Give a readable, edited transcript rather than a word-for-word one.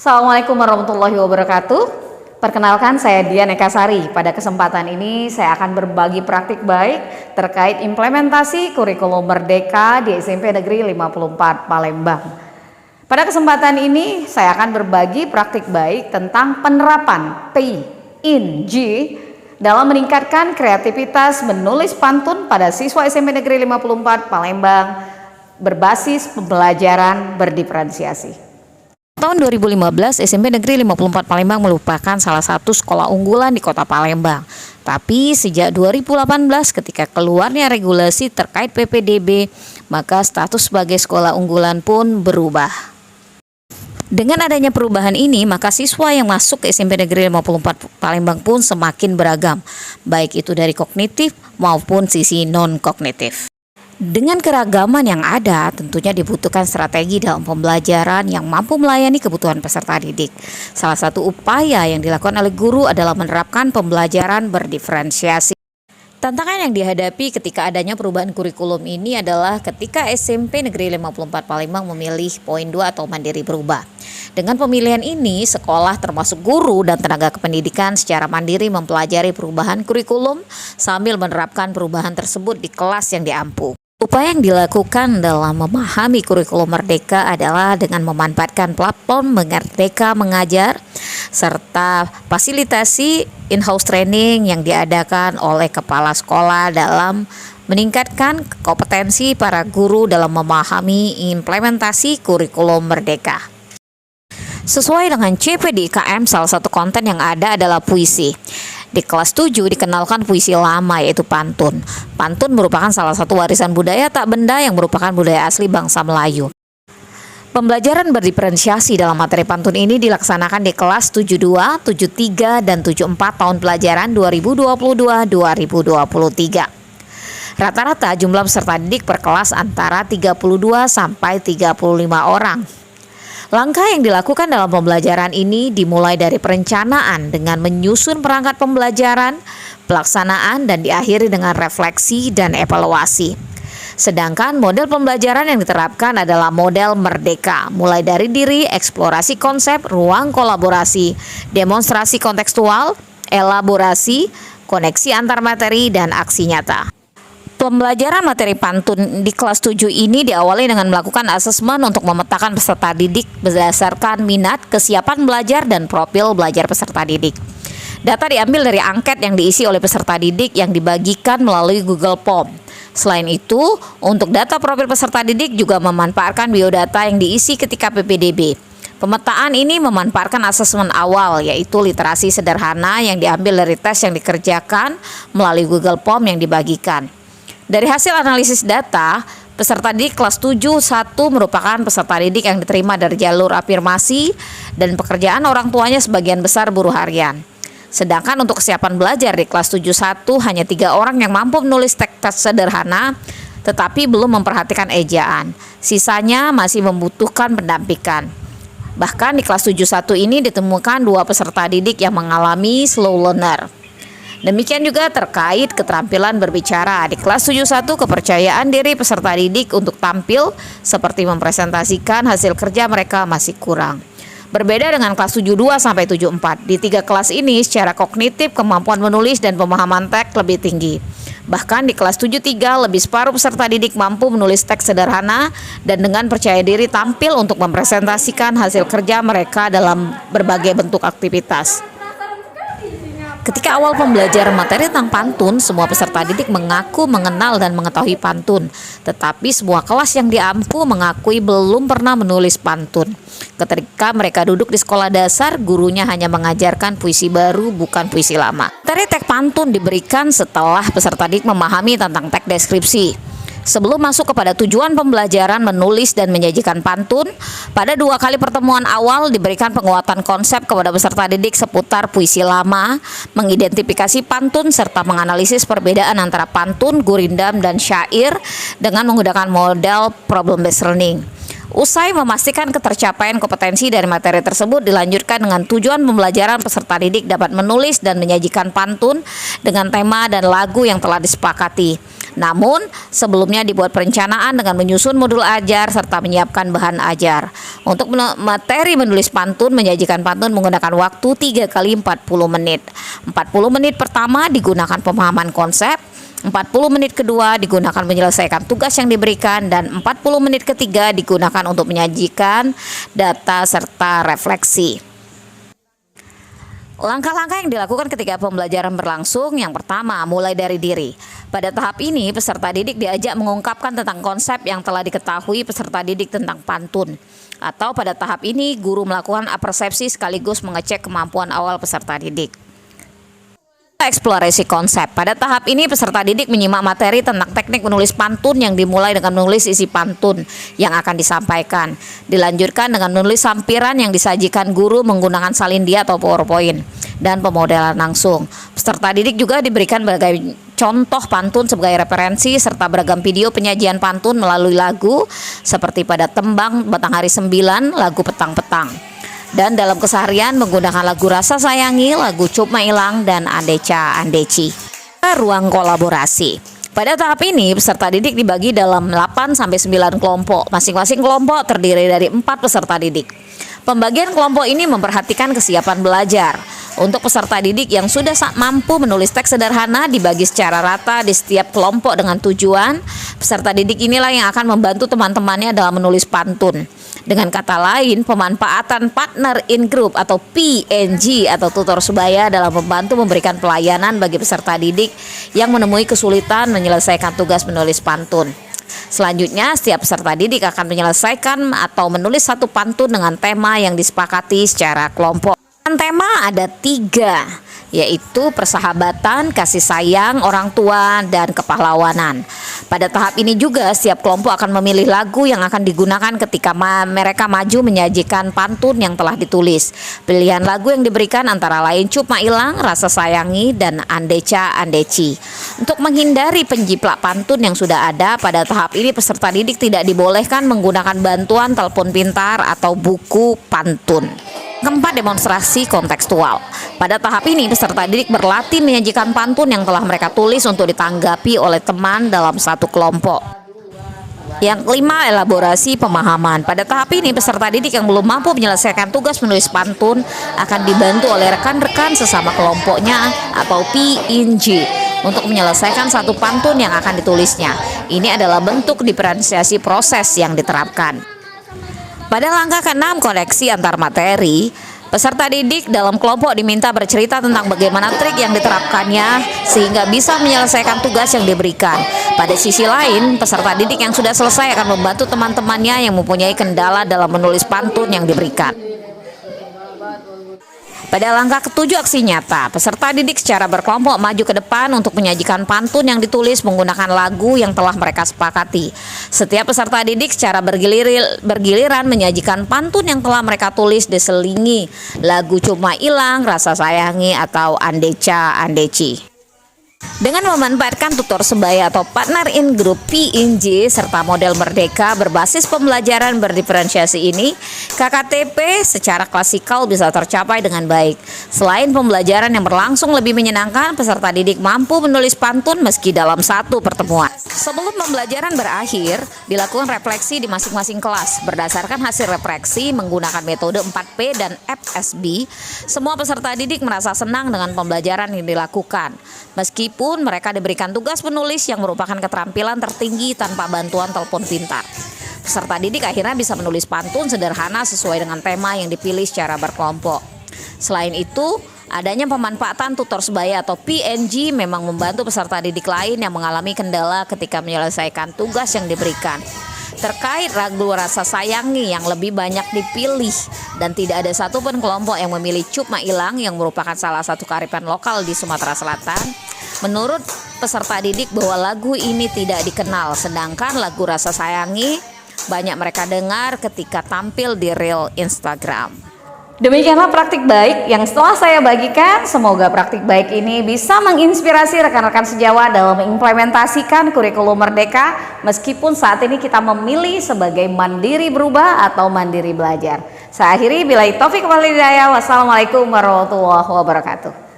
Assalamualaikum warahmatullahi wabarakatuh. Perkenalkan, saya Dian Ekasari. Pada kesempatan ini saya akan berbagi praktik baik terkait implementasi kurikulum Merdeka di SMP Negeri 54 Palembang. Pada kesempatan ini saya akan berbagi praktik baik tentang penerapan P-IN-G dalam meningkatkan kreativitas menulis pantun pada siswa SMP Negeri 54 Palembang berbasis pembelajaran berdiferensiasi. Tahun 2015, SMP Negeri 54 Palembang merupakan salah satu sekolah unggulan di Kota Palembang. Tapi sejak 2018 ketika keluarnya regulasi terkait PPDB, maka status sebagai sekolah unggulan pun berubah. Dengan adanya perubahan ini, maka siswa yang masuk ke SMP Negeri 54 Palembang pun semakin beragam, baik itu dari kognitif maupun sisi non-kognitif. Dengan keragaman yang ada, tentunya dibutuhkan strategi dalam pembelajaran yang mampu melayani kebutuhan peserta didik. Salah satu upaya yang dilakukan oleh guru adalah menerapkan pembelajaran berdiferensiasi. Tantangan yang dihadapi ketika adanya perubahan kurikulum ini adalah ketika SMP Negeri 54 Palembang memilih poin 2 atau mandiri berubah. Dengan pemilihan ini, sekolah termasuk guru dan tenaga kependidikan secara mandiri mempelajari perubahan kurikulum sambil menerapkan perubahan tersebut di kelas yang diampu. Upaya yang dilakukan dalam memahami kurikulum Merdeka adalah dengan memanfaatkan platform Merdeka Mengajar serta fasilitasi in-house training yang diadakan oleh kepala sekolah dalam meningkatkan kompetensi para guru dalam memahami implementasi kurikulum Merdeka. Sesuai dengan CPDIKM, salah satu konten yang ada adalah puisi. Di kelas 7 dikenalkan puisi lama yaitu pantun. Pantun merupakan salah satu warisan budaya tak benda yang merupakan budaya asli bangsa Melayu. Pembelajaran berdiferensiasi dalam materi pantun ini dilaksanakan di kelas 72, 73, dan 74 tahun pelajaran 2022-2023. Rata-rata jumlah peserta didik per kelas antara 32 sampai 35 orang. Langkah yang dilakukan dalam pembelajaran ini dimulai dari perencanaan dengan menyusun perangkat pembelajaran, pelaksanaan, dan diakhiri dengan refleksi dan evaluasi. Sedangkan model pembelajaran yang diterapkan adalah model Merdeka, mulai dari diri, eksplorasi konsep, ruang kolaborasi, demonstrasi kontekstual, elaborasi, koneksi antar materi, dan aksi nyata. Pembelajaran materi pantun di kelas 7 ini diawali dengan melakukan asesmen untuk memetakan peserta didik berdasarkan minat, kesiapan belajar, dan profil belajar peserta didik. Data diambil dari angket yang diisi oleh peserta didik yang dibagikan melalui Google Form. Selain itu, untuk data profil peserta didik juga memanfaatkan biodata yang diisi ketika PPDB. Pemetaan ini memanfaatkan asesmen awal, yaitu literasi sederhana yang diambil dari tes yang dikerjakan melalui Google Form yang dibagikan. Dari hasil analisis data, peserta didik kelas 7-1 merupakan peserta didik yang diterima dari jalur afirmasi dan pekerjaan orang tuanya sebagian besar buruh harian. Sedangkan untuk kesiapan belajar di kelas 7-1 hanya 3 orang yang mampu menulis teks sederhana tetapi belum memperhatikan ejaan. Sisanya masih membutuhkan pendampingan. Bahkan di kelas 7-1 ini ditemukan 2 peserta didik yang mengalami slow learner. Demikian juga terkait keterampilan berbicara. Di kelas 71 kepercayaan diri peserta didik untuk tampil seperti mempresentasikan hasil kerja mereka masih kurang. Berbeda dengan kelas 72 sampai 74. Di 3 kelas ini secara kognitif kemampuan menulis dan pemahaman teks lebih tinggi. Bahkan di kelas 73 lebih separuh peserta didik mampu menulis teks sederhana dan dengan percaya diri tampil untuk mempresentasikan hasil kerja mereka dalam berbagai bentuk aktivitas. Ketika awal pembelajaran materi tentang pantun, semua peserta didik mengaku mengenal dan mengetahui pantun. Tetapi semua kelas yang diampu mengakui belum pernah menulis pantun. Ketika mereka duduk di sekolah dasar, gurunya hanya mengajarkan puisi baru, bukan puisi lama. Materi teks pantun diberikan setelah peserta didik memahami tentang teks deskripsi. Sebelum masuk kepada tujuan pembelajaran menulis dan menyajikan pantun, pada 2 kali pertemuan awal diberikan penguatan konsep kepada peserta didik seputar puisi lama, mengidentifikasi pantun, serta menganalisis perbedaan antara pantun, gurindam, dan syair dengan menggunakan model problem based learning. Usai memastikan ketercapaian kompetensi dari materi tersebut, dilanjutkan dengan tujuan pembelajaran peserta didik dapat menulis dan menyajikan pantun dengan tema dan lagu yang telah disepakati. Namun, sebelumnya dibuat perencanaan dengan menyusun modul ajar serta menyiapkan bahan ajar. Untuk materi menulis pantun, menyajikan pantun menggunakan waktu 3 kali 40 menit. 40 menit pertama digunakan pemahaman konsep, 40 menit kedua digunakan menyelesaikan tugas yang diberikan, dan 40 menit ketiga digunakan untuk menyajikan data serta refleksi. Langkah-langkah yang dilakukan ketika pembelajaran berlangsung, yang pertama, mulai dari diri. Pada tahap ini, peserta didik diajak mengungkapkan tentang konsep yang telah diketahui peserta didik tentang pantun. Atau pada tahap ini, guru melakukan apersepsi sekaligus mengecek kemampuan awal peserta didik. Eksplorasi konsep. Pada tahap ini peserta didik menyimak materi tentang teknik menulis pantun yang dimulai dengan menulis isi pantun yang akan disampaikan. Dilanjutkan dengan menulis sampiran yang disajikan guru menggunakan salin dia atau PowerPoint dan pemodelan langsung. Peserta didik juga diberikan berbagai contoh pantun sebagai referensi serta beragam video penyajian pantun melalui lagu seperti pada tembang Batanghari 9, lagu Petang-Petang. Dan dalam keseharian menggunakan lagu Rasa Sayangi, lagu Cup Mailang, dan Andeca Andeci. Ruang kolaborasi. Pada tahap ini peserta didik dibagi dalam 8-9 kelompok. Masing-masing kelompok terdiri dari 4 peserta didik. Pembagian kelompok ini memperhatikan kesiapan belajar. Untuk peserta didik yang sudah mampu menulis teks sederhana dibagi secara rata di setiap kelompok dengan tujuan peserta didik inilah yang akan membantu teman-temannya dalam menulis pantun. Dengan kata lain, pemanfaatan partner in group atau PNG atau tutor sebaya dalam membantu memberikan pelayanan bagi peserta didik yang menemui kesulitan menyelesaikan tugas menulis pantun. Selanjutnya, setiap peserta didik akan menyelesaikan atau menulis satu pantun dengan tema yang disepakati secara kelompok. Tema ada 3, yaitu persahabatan, kasih sayang, orang tua, dan kepahlawanan. Pada tahap ini juga setiap kelompok akan memilih lagu yang akan digunakan ketika mereka maju menyajikan pantun yang telah ditulis. Pilihan lagu yang diberikan antara lain Cup Mailang, Rasa Sayangi, dan Andeca Andeci. Untuk menghindari penjiplak pantun yang sudah ada, pada tahap ini peserta didik tidak dibolehkan menggunakan bantuan telepon pintar atau buku pantun. Keempat, demonstrasi kontekstual. Pada tahap ini peserta didik berlatih menyajikan pantun yang telah mereka tulis untuk ditanggapi oleh teman dalam satu kelompok. Yang kelima, elaborasi pemahaman. Pada tahap ini peserta didik yang belum mampu menyelesaikan tugas menulis pantun akan dibantu oleh rekan-rekan sesama kelompoknya atau PNG untuk menyelesaikan satu pantun yang akan ditulisnya. Ini adalah bentuk diferensiasi proses yang diterapkan. Pada langkah ke-6, koneksi antar materi, peserta didik dalam kelompok diminta bercerita tentang bagaimana trik yang diterapkannya sehingga bisa menyelesaikan tugas yang diberikan. Pada sisi lain, peserta didik yang sudah selesai akan membantu teman-temannya yang mempunyai kendala dalam menulis pantun yang diberikan. Pada langkah ke-7, aksi nyata, peserta didik secara berkelompok maju ke depan untuk menyajikan pantun yang ditulis menggunakan lagu yang telah mereka sepakati. Setiap peserta didik secara bergiliran menyajikan pantun yang telah mereka tulis diselingi lagu Cup Mailang, Rasa Sayangi, atau Andeca Andeci. Dengan memanfaatkan tutor sebaya atau partner in group PNG serta model merdeka berbasis pembelajaran berdiferensiasi ini, KKTP secara klasikal bisa tercapai dengan baik. Selain pembelajaran yang berlangsung lebih menyenangkan, peserta didik mampu menulis pantun meski dalam satu pertemuan. Sebelum pembelajaran berakhir, dilakukan refleksi di masing-masing kelas. Berdasarkan hasil refleksi menggunakan metode 4P dan FSB, semua peserta didik merasa senang dengan pembelajaran yang dilakukan. Meskipun mereka diberikan tugas menulis yang merupakan keterampilan tertinggi tanpa bantuan telepon pintar. Peserta didik akhirnya bisa menulis pantun sederhana sesuai dengan tema yang dipilih secara berkelompok. Selain itu, adanya pemanfaatan tutor sebaya atau PNG memang membantu peserta didik lain yang mengalami kendala ketika menyelesaikan tugas yang diberikan. Terkait lagu Rasa Sayangi yang lebih banyak dipilih dan tidak ada satupun kelompok yang memilih Cup Mailang yang merupakan salah satu kearifan lokal di Sumatera Selatan, menurut peserta didik bahwa lagu ini tidak dikenal, sedangkan lagu Rasa Sayangi banyak mereka dengar ketika tampil di reel Instagram. Demikianlah praktik baik yang setelah saya bagikan. Semoga praktik baik ini bisa menginspirasi rekan-rekan sejawat dalam mengimplementasikan kurikulum Merdeka, meskipun saat ini kita memilih sebagai mandiri berubah atau mandiri belajar. Saya akhiri, billahi taufik wal hidayah. Wassalamualaikum warahmatullahi wabarakatuh.